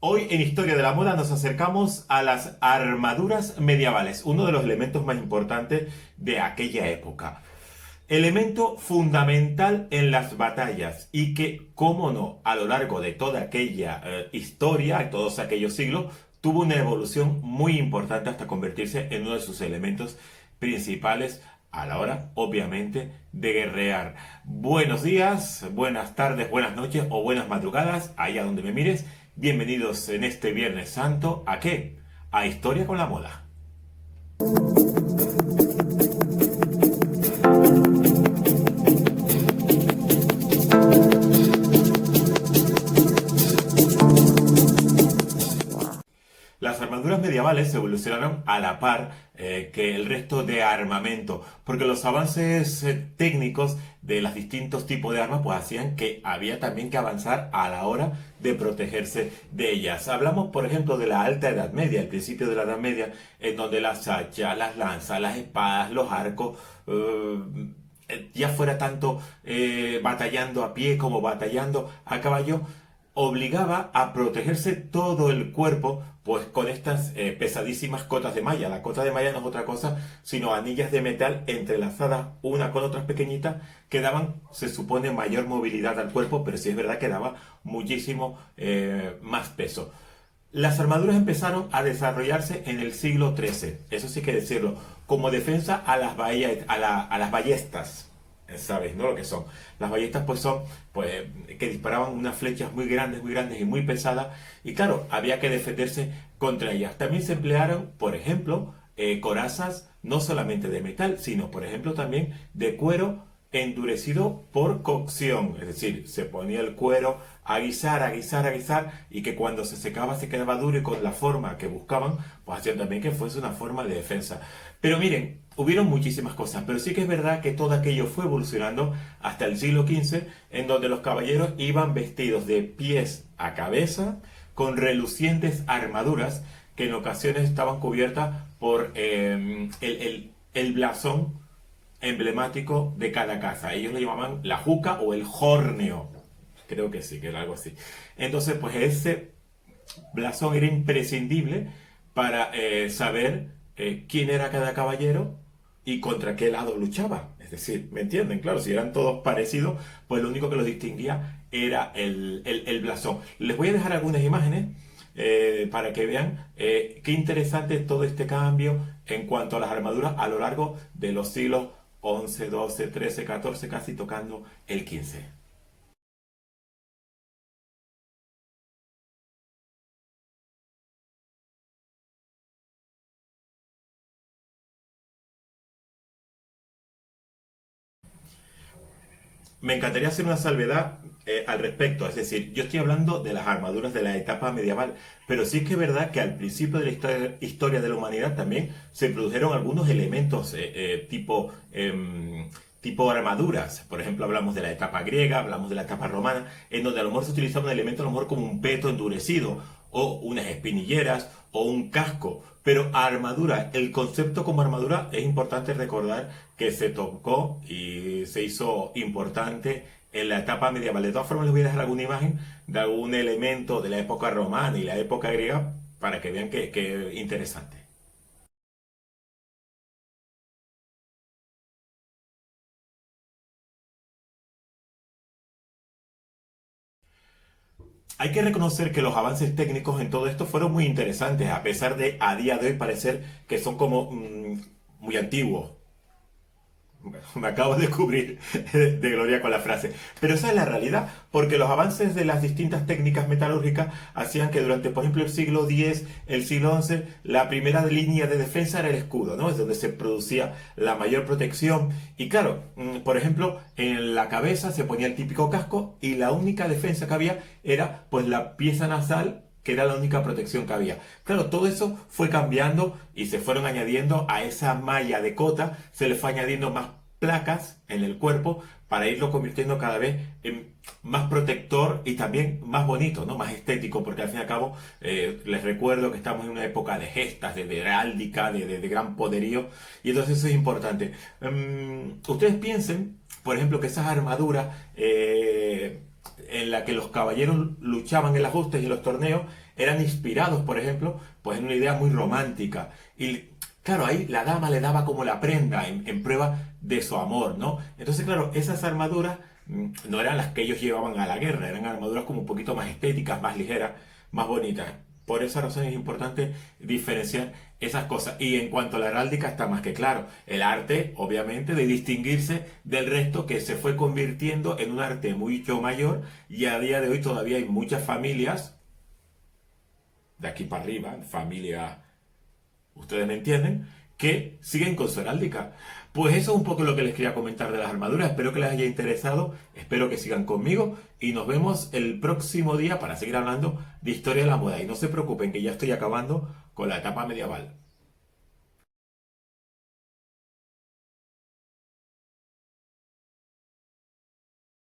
Hoy en Historia de la Moda nos acercamos a las armaduras medievales, uno de los elementos más importantes de aquella época. Elemento fundamental en las batallas y que, cómo no, a lo largo de toda aquella historia, en todos aquellos siglos, tuvo una evolución muy importante hasta convertirse en uno de sus elementos principales a la hora, obviamente, de guerrear. Buenos días, buenas tardes, buenas noches o buenas madrugadas, allá donde me mires. Bienvenidos en este Viernes Santo, ¿a qué? A Historia con la Moda. Las armaduras medievales evolucionaron a la par que el resto de armamento, porque los avances técnicos de los distintos tipos de armas pues hacían que había también que avanzar a la hora de protegerse de ellas. Hablamos, por ejemplo, de la Alta Edad Media, el principio de la Edad Media, en donde las hachas, las lanzas, las espadas, los arcos, ya fuera tanto batallando a pie como batallando a caballo, obligaba a protegerse todo el cuerpo pues con estas pesadísimas cotas de malla. La cota de malla no es otra cosa sino anillas de metal entrelazadas una con otras pequeñitas que daban, se supone, mayor movilidad al cuerpo, pero sí es verdad que daba muchísimo más peso. Las armaduras empezaron a desarrollarse en el siglo XIII, eso sí que decirlo, como defensa a a las ballestas. ¿Sabes, no? Lo que son. Las ballestas pues son pues que disparaban unas flechas muy grandes y muy pesadas. Y claro, había que defenderse contra ellas. También se emplearon, por ejemplo, corazas no solamente de metal, sino por ejemplo también de cuero endurecido por cocción. Es decir, se ponía el cuero a guisar, a guisar, a guisar, y que cuando se secaba se quedaba duro y con la forma que buscaban, pues hacían también que fuese una forma de defensa. Pero miren, hubieron muchísimas cosas, pero sí que es verdad que todo aquello fue evolucionando hasta el siglo XV, en donde los caballeros iban vestidos de pies a cabeza, con relucientes armaduras, que en ocasiones estaban cubiertas por el blasón emblemático de cada casa. Ellos lo llamaban la juca o el jorneo. Creo que sí, que era algo así. Entonces, pues ese blasón era imprescindible para saber quién era cada caballero y contra qué lado luchaba. Es decir, ¿me entienden? Claro, si eran todos parecidos, pues lo único que los distinguía era el blasón. Les voy a dejar algunas imágenes para que vean qué interesante es todo este cambio en cuanto a las armaduras a lo largo de los siglos 11, 12, 13, 14, casi tocando el 15. Me encantaría hacer una salvedad al respecto, es decir, yo estoy hablando de las armaduras de la etapa medieval, pero sí es que es verdad que al principio de la historia de la humanidad también se produjeron algunos elementos tipo armaduras. Por ejemplo, hablamos de la etapa griega, hablamos de la etapa romana, en donde a lo mejor se utilizaba un elemento a lo mejor como un peto endurecido, o unas espinilleras, o un casco. Pero armadura, el concepto como armadura es importante recordar que se tocó y se hizo importante en la etapa medieval. De todas formas, les voy a dejar alguna imagen de algún elemento de la época romana y la época griega para que vean que interesante. Hay que reconocer que los avances técnicos en todo esto fueron muy interesantes, a pesar de a día de hoy parecer que son como muy antiguos. Me acabo de descubrir de gloria con la frase. Pero esa es la realidad, porque los avances de las distintas técnicas metalúrgicas hacían que durante, por ejemplo, el siglo X, el siglo XI, la primera línea de defensa era el escudo, ¿no? Es donde se producía la mayor protección. Y claro, por ejemplo, en la cabeza se ponía el típico casco y la única defensa que había era pues la pieza nasal, que era la única protección que había. Claro, todo eso fue cambiando y se fueron añadiendo a esa malla de cota, se le fue añadiendo más placas en el cuerpo para irlo convirtiendo cada vez en más protector y también más bonito, ¿no? Más estético, porque al fin y al cabo les recuerdo que estamos en una época de gestas, de heráldica, de gran poderío, y entonces eso es importante. Ustedes piensen, por ejemplo, que esas armaduras en la que los caballeros luchaban en las justas y en los torneos eran inspirados, por ejemplo, pues en una idea muy romántica. Y claro, ahí la dama le daba como la prenda en prueba de su amor, ¿no? Entonces, claro, esas armaduras no eran las que ellos llevaban a la guerra, eran armaduras como un poquito más estéticas, más ligeras, más bonitas. Por esa razón es importante diferenciar esas cosas. Y en cuanto a la heráldica está más que claro. El arte, obviamente, de distinguirse del resto que se fue convirtiendo en un arte mucho mayor y a día de hoy todavía hay muchas familias, de aquí para arriba, familias, ustedes me entienden, que siguen con su heráldica. Pues eso es un poco lo que les quería comentar de las armaduras. Espero que les haya interesado, espero que sigan conmigo y nos vemos el próximo día para seguir hablando de historia de la moda. Y no se preocupen que ya estoy acabando con la etapa medieval.